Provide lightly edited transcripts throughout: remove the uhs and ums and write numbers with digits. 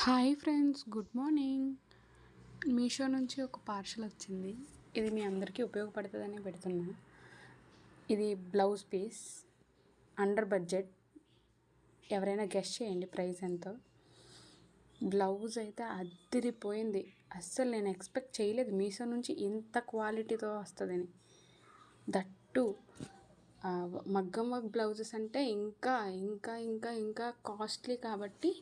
Hi friends, good morning. Meesho నుంచి ఒక parcel వచ్చింది. ఇది మీ అందరికీ ఉపయోగపడుతుందని పెడుతున్నా. ఇది బ్లౌజ్ పీస్, అండర్ బడ్జెట్. ఎవరైనా గెస్ చేయండి ప్రైస్ ఎంతో. బ్లౌజ్ అయితే అదిరిపోయింది. అస్సలు నేను ఎక్స్పెక్ట్ చేయలేదు మీషో నుంచి ఇంత క్వాలిటీతో వస్తుందని. దట్టు మగ్గం వర్క్ బ్లౌజెస్ అంటే ఇంకా ఇంకా ఇంకా ఇంకా కాస్ట్లీ కాబట్టి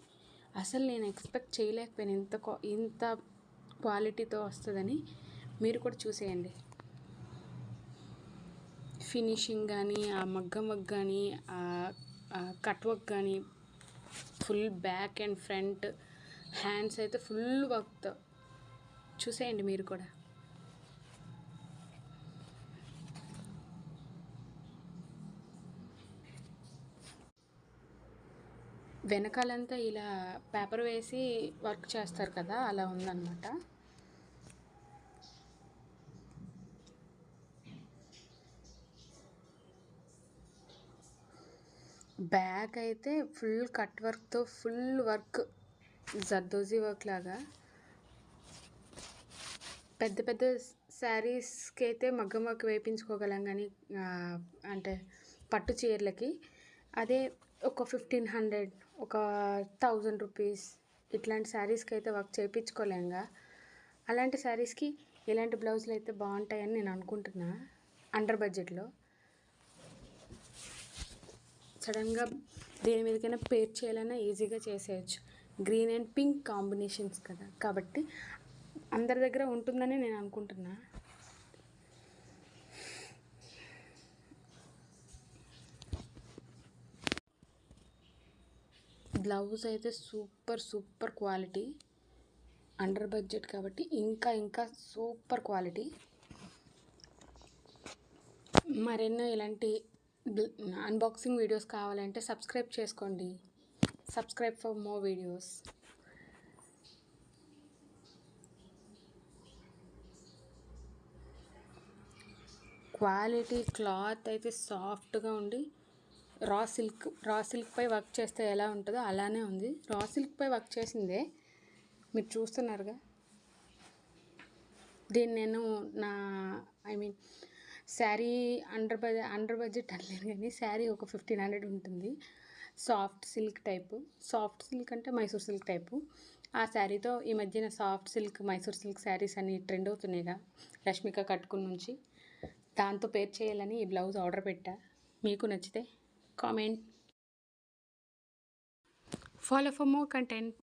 అసలు నేను ఎక్స్పెక్ట్ చేయలేకపోయాను ఇంత క్వాలిటీతో వస్తుందని. మీరు కూడా చూసేయండి. ఫినిషింగ్ కానీ, ఆ మగ్గం వర్క్ కానీ, ఆ కట్ వర్క్ కానీ, full back and front hands అయితే ఫుల్ వర్క్తో చూసేయండి మీరు కూడా. వెనకాలంతా ఇలా పేపర్ వేసి వర్క్ చేస్తారు కదా, అలా ఉందన్నమాట. బ్యాక్ అయితే ఫుల్ కట్ వర్క్తో ఫుల్ వర్క్, జర్దోజీ వర్క్ లాగా. పెద్ద పెద్ద శారీస్కి అయితే మగ్గం వర్క్ వేయించుకోగలం, కానీ అంటే పట్టు చీరలకి అదే ఒక 1500, ఒక 1000 రూపీస్ ఇట్లాంటి శారీస్కి అయితే వర్క్ చేయించుకోలేంగా. అలాంటి శారీస్కి ఇలాంటి బ్లౌజులు అయితే బాగుంటాయని నేను అనుకుంటున్నా. అండర్ బడ్జెట్లో సడన్గా దేని మీదకైనా పేర్ చేయాలన్నా ఈజీగా చేసేయచ్చు. గ్రీన్ అండ్ పింక్ కాంబినేషన్స్ కదా, కాబట్టి అందరి దగ్గర ఉంటుందని నేను అనుకుంటున్నా. బ్లౌజ్ అయితే super super quality. Under budget కాబట్టి ఇంకా ఇంకా సూపర్ క్వాలిటీ. మరెన్నో ఇలాంటి అన్బాక్సింగ్ వీడియోస్ కావాలంటే సబ్స్క్రైబ్ చేసుకోండి. Subscribe for more videos. Quality cloth అయితే సాఫ్ట్గా ఉండి రా సిల్క్పై వర్క్ చేస్తే ఎలా ఉంటుందో అలానే ఉంది. రా సిల్క్పై వర్క్ చేసిందే మీరు చూస్తున్నారుగా. దీన్ని నేను శారీ అండర్ బడ్జెట్ అనలేను, కానీ శారీ ఒక 1500 ఉంటుంది. సాఫ్ట్ సిల్క్ అంటే మైసూర్ సిల్క్ టైపు. ఆ శారీతో ఈ మధ్యన soft silk, Mysore silk saris అని ట్రెండ్ అవుతున్నాయిగా, రష్మిక కట్టుకుని నుంచి. దాంతో పేర్ చేయాలని ఈ బ్లౌజ్ ఆర్డర్ పెట్టా. మీకు నచ్చితే comment. Follow for more content.